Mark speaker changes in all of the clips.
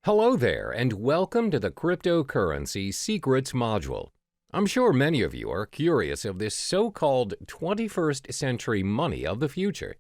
Speaker 1: Hello there, and welcome to the Cryptocurrency Secrets module. I'm sure many of you are curious of this so-called 21st century money of the future.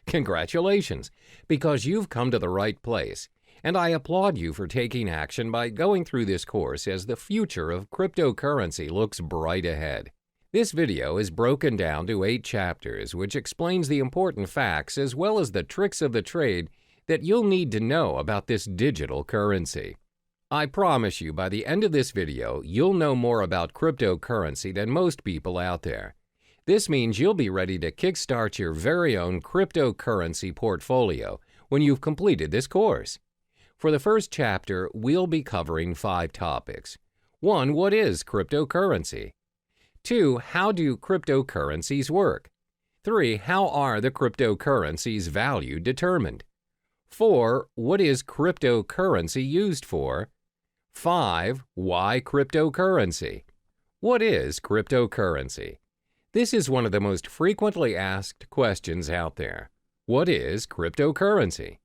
Speaker 1: Congratulations, because you've come to the right place, and I applaud you for taking action by going through this course as the future of cryptocurrency looks bright ahead. This video is broken down to 8 chapters, which explains the important facts as well as the tricks of the trade that you'll need to know about this digital currency. I promise you by the end of this video, you'll know more about cryptocurrency than most people out there. This means you'll be ready to kickstart your very own cryptocurrency portfolio when you've completed this course. For the first chapter, we'll be covering 5 topics. 1. What is cryptocurrency? 2. How do cryptocurrencies work? 3. How are the cryptocurrencies' value determined? 4. What is cryptocurrency used for? 5. Why cryptocurrency? What is cryptocurrency? This is one of the most frequently asked questions out there. What is cryptocurrency?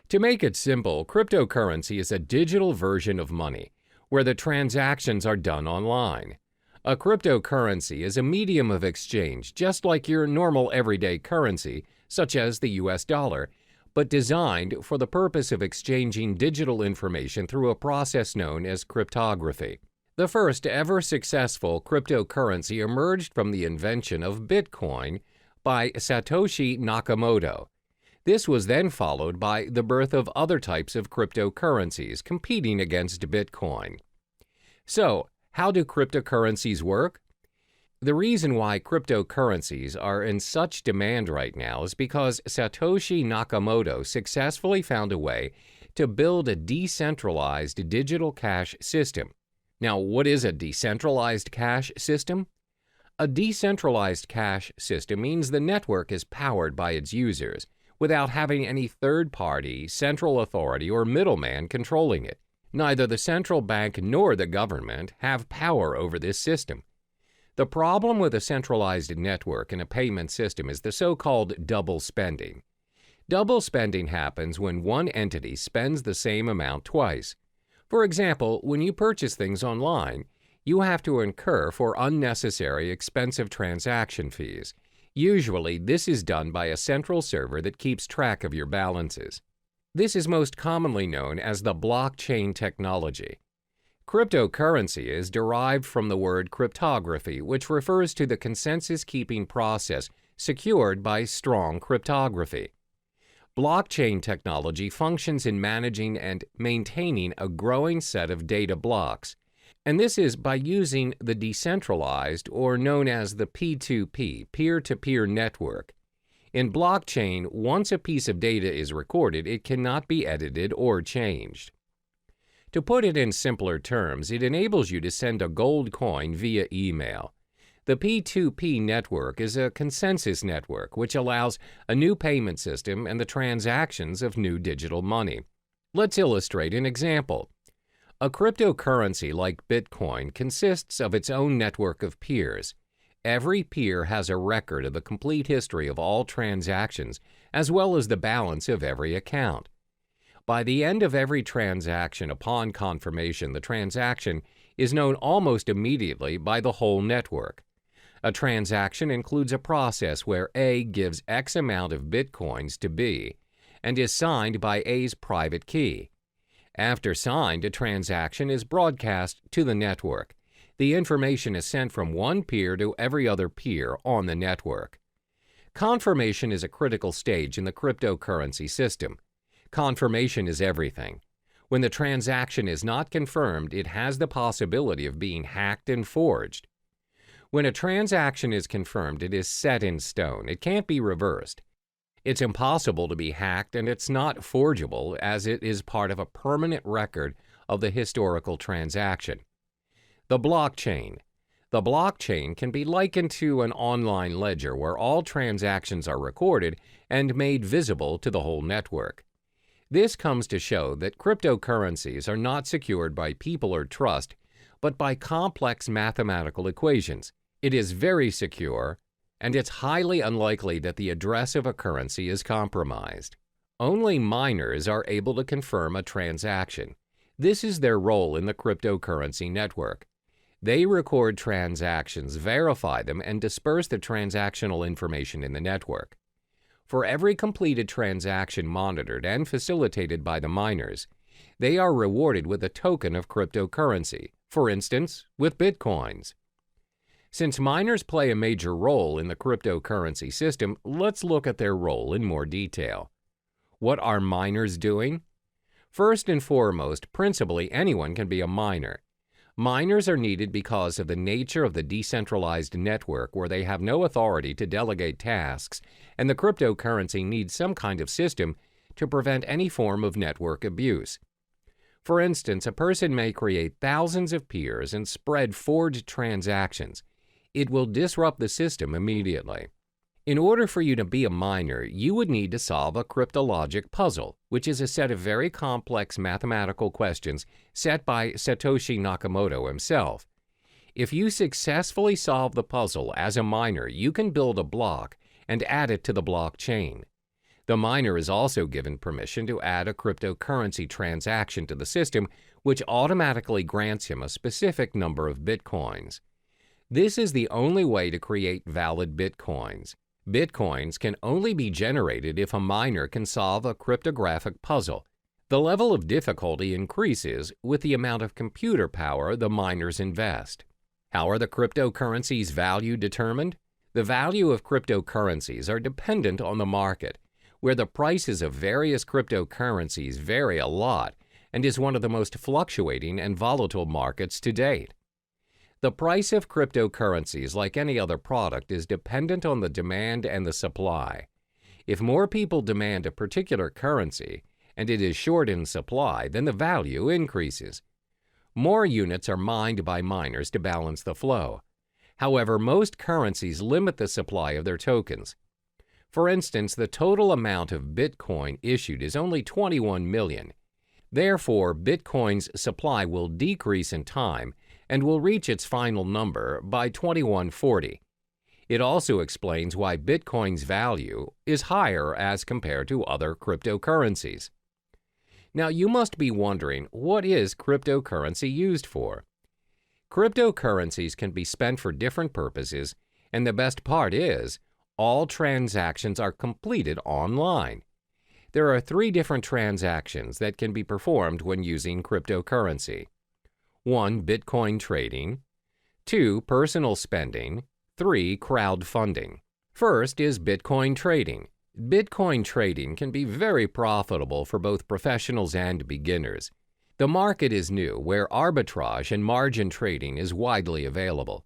Speaker 1: To make it simple, cryptocurrency is a digital version of money, where the transactions are done online. A cryptocurrency is a medium of exchange, just like your normal everyday currency, such as the US dollar, but designed for the purpose of exchanging digital information through a process known as cryptography. The first ever successful cryptocurrency emerged from the invention of Bitcoin by Satoshi Nakamoto. This was then followed by the birth of other types of cryptocurrencies competing against Bitcoin. So, how do cryptocurrencies work? The reason why cryptocurrencies are in such demand right now is because Satoshi Nakamoto successfully found a way to build a decentralized digital cash system. Now, what is a decentralized cash system? A decentralized cash system means the network is powered by its users without having any third-party, central authority, or middleman controlling it. Neither the central bank nor the government have power over this system. The problem with a centralized network and a payment system is the so-called double spending. Double spending happens when one entity spends the same amount twice. For example, when you purchase things online, you have to incur for unnecessary expensive transaction fees. Usually, this is done by a central server that keeps track of your balances. This is most commonly known as the blockchain technology. Cryptocurrency is derived from the word cryptography, which refers to the consensus-keeping process secured by strong cryptography. Blockchain technology functions in managing and maintaining a growing set of data blocks, and this is by using the decentralized, or known as the P2P, peer-to-peer network. In blockchain, once a piece of data is recorded, it cannot be edited or changed. To put it in simpler terms, it enables you to send a gold coin via email. The P2P network is a consensus network which allows a new payment system and the transactions of new digital money. Let's illustrate an example. A cryptocurrency like Bitcoin consists of its own network of peers. Every peer has a record of the complete history of all transactions, as well as the balance of every account. By the end of every transaction upon confirmation, the transaction is known almost immediately by the whole network. A transaction includes a process where A gives X amount of bitcoins to B and is signed by A's private key. After signed, a transaction is broadcast to the network. The information is sent from one peer to every other peer on the network. Confirmation is a critical stage in the cryptocurrency system. Confirmation is everything. When the transaction is not confirmed, it has the possibility of being hacked and forged. When a transaction is confirmed, it is set in stone. It can't be reversed. It's impossible to be hacked, and it's not forgeable as it is part of a permanent record of the historical transaction. The blockchain. The blockchain can be likened to an online ledger where all transactions are recorded and made visible to the whole network. This comes to show that cryptocurrencies are not secured by people or trust, but by complex mathematical equations. It is very secure, and it's highly unlikely that the address of a currency is compromised. Only miners are able to confirm a transaction. This is their role in the cryptocurrency network. They record transactions, verify them, and disperse the transactional information in the network. For every completed transaction monitored and facilitated by the miners, they are rewarded with a token of cryptocurrency, for instance, with bitcoins. Since miners play a major role in the cryptocurrency system, let's look at their role in more detail. What are miners doing? First and foremost, principally anyone can be a miner. Miners are needed because of the nature of the decentralized network where they have no authority to delegate tasks, and the cryptocurrency needs some kind of system to prevent any form of network abuse. For instance, a person may create thousands of peers and spread forged transactions. It will disrupt the system immediately. In order for you to be a miner, you would need to solve a cryptologic puzzle, which is a set of very complex mathematical questions set by Satoshi Nakamoto himself. If you successfully solve the puzzle as a miner, you can build a block and add it to the blockchain. The miner is also given permission to add a cryptocurrency transaction to the system, which automatically grants him a specific number of bitcoins. This is the only way to create valid bitcoins. Bitcoins can only be generated if a miner can solve a cryptographic puzzle. The level of difficulty increases with the amount of computer power the miners invest. How are the cryptocurrencies' value determined? The value of cryptocurrencies are dependent on the market, where the prices of various cryptocurrencies vary a lot and is one of the most fluctuating and volatile markets to date. The price of cryptocurrencies, like any other product, is dependent on the demand and the supply. If more people demand a particular currency and it is short in supply, then the value increases. More units are mined by miners to balance the flow. However, most currencies limit the supply of their tokens. For instance, the total amount of Bitcoin issued is only 21 million. Therefore, Bitcoin's supply will decrease in time and will reach its final number by 2140. It also explains why Bitcoin's value is higher as compared to other cryptocurrencies. Now, you must be wondering, what is cryptocurrency used for? Cryptocurrencies can be spent for different purposes, and the best part is, all transactions are completed online. There are 3 different transactions that can be performed when using cryptocurrency. 1. Bitcoin trading. 2. Personal spending. 3. Crowdfunding. First is Bitcoin trading. Bitcoin trading can be very profitable for both professionals and beginners. The market is new, where arbitrage and margin trading is widely available.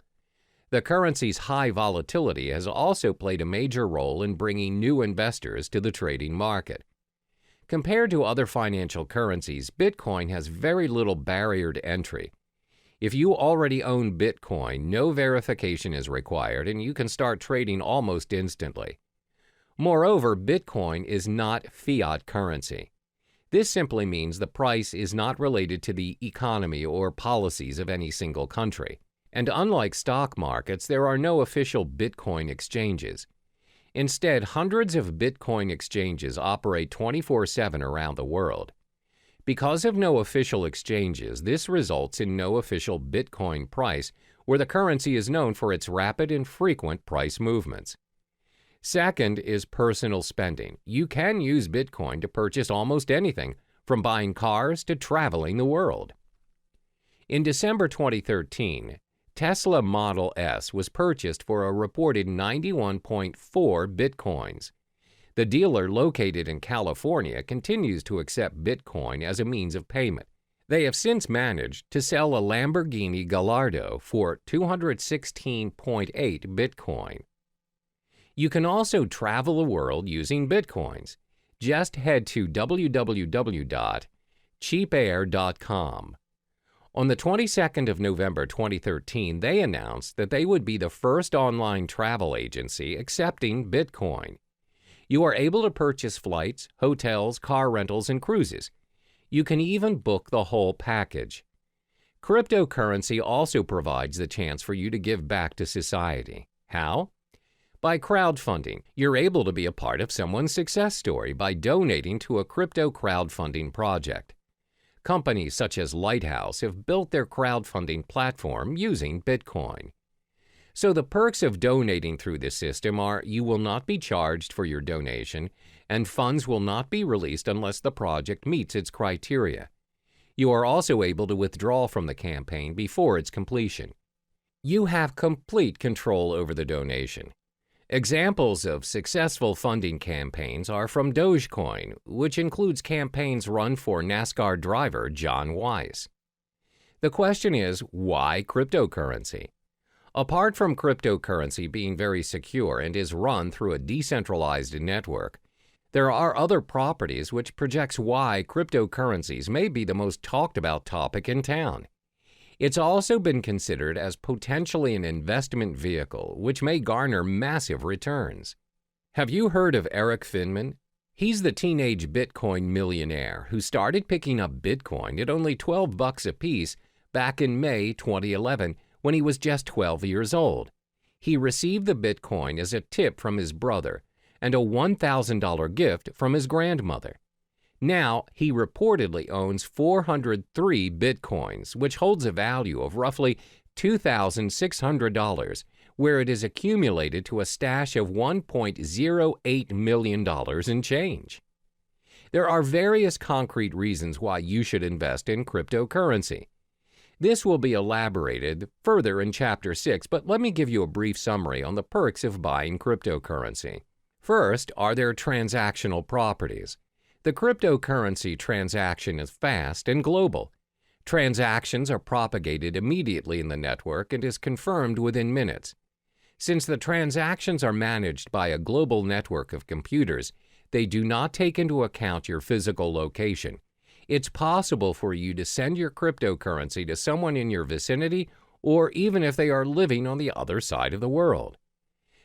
Speaker 1: The currency's high volatility has also played a major role in bringing new investors to the trading market. Compared to other financial currencies, Bitcoin has very little barrier to entry. If you already own Bitcoin, no verification is required and you can start trading almost instantly. Moreover, Bitcoin is not fiat currency. This simply means the price is not related to the economy or policies of any single country. And unlike stock markets, there are no official Bitcoin exchanges. Instead, hundreds of Bitcoin exchanges operate 24/7 around the world. Because of no official exchanges, this results in no official Bitcoin price, where the currency is known for its rapid and frequent price movements. Second is personal spending. You can use Bitcoin to purchase almost anything, from buying cars to traveling the world. In December 2013, Tesla Model S was purchased for a reported 91.4 bitcoins. The dealer, located in California, continues to accept Bitcoin as a means of payment. They have since managed to sell a Lamborghini Gallardo for 216.8 Bitcoin. You can also travel the world using Bitcoins. Just head to www.cheapair.com. On the 22nd of November 2013, they announced that they would be the first online travel agency accepting Bitcoin. You are able to purchase flights, hotels, car rentals, and cruises. You can even book the whole package. Cryptocurrency also provides the chance for you to give back to society. How? By crowdfunding. You're able to be a part of someone's success story by donating to a crypto crowdfunding project. Companies such as Lighthouse have built their crowdfunding platform using Bitcoin. So the perks of donating through this system are you will not be charged for your donation, and funds will not be released unless the project meets its criteria. You are also able to withdraw from the campaign before its completion. You have complete control over the donation. Examples of successful funding campaigns are from Dogecoin, which includes campaigns run for NASCAR driver John Weiss. The question is, why cryptocurrency? Apart from cryptocurrency being very secure and is run through a decentralized network, there are other properties which projects why cryptocurrencies may be the most talked about topic in town. It's also been considered as potentially an investment vehicle which may garner massive returns. Have you heard of Eric Finman? He's the teenage Bitcoin millionaire who started picking up Bitcoin at only $12 a piece back in May 2011 when he was just 12 years old. He received the Bitcoin as a tip from his brother and a $1,000 gift from his grandmother. Now, he reportedly owns 403 Bitcoins, which holds a value of roughly $2,600, where it is accumulated to a stash of $1.08 million in change. There are various concrete reasons why you should invest in cryptocurrency. This will be elaborated further in Chapter 6, but let me give you a brief summary on the perks of buying cryptocurrency. First are their transactional properties. The cryptocurrency transaction is fast and global. Transactions are propagated immediately in the network and is confirmed within minutes. Since the transactions are managed by a global network of computers, they do not take into account your physical location. It's possible for you to send your cryptocurrency to someone in your vicinity or even if they are living on the other side of the world.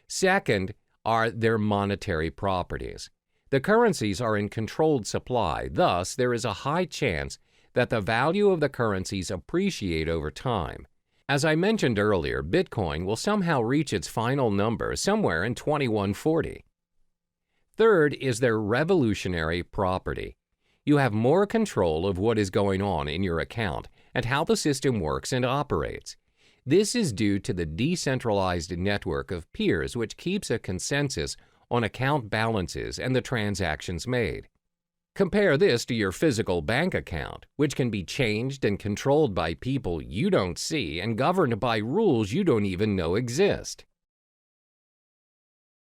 Speaker 1: Second are their monetary properties. The currencies are in controlled supply, thus there is a high chance that the value of the currencies appreciate over time. As I mentioned earlier, Bitcoin will somehow reach its final number somewhere in 2140. Third is their revolutionary property. You have more control of what is going on in your account and how the system works and operates. This is due to the decentralized network of peers which keeps a consensus on account balances and the transactions made. Compare this to your physical bank account, which can be changed and controlled by people you don't see and governed by rules you don't even know exist.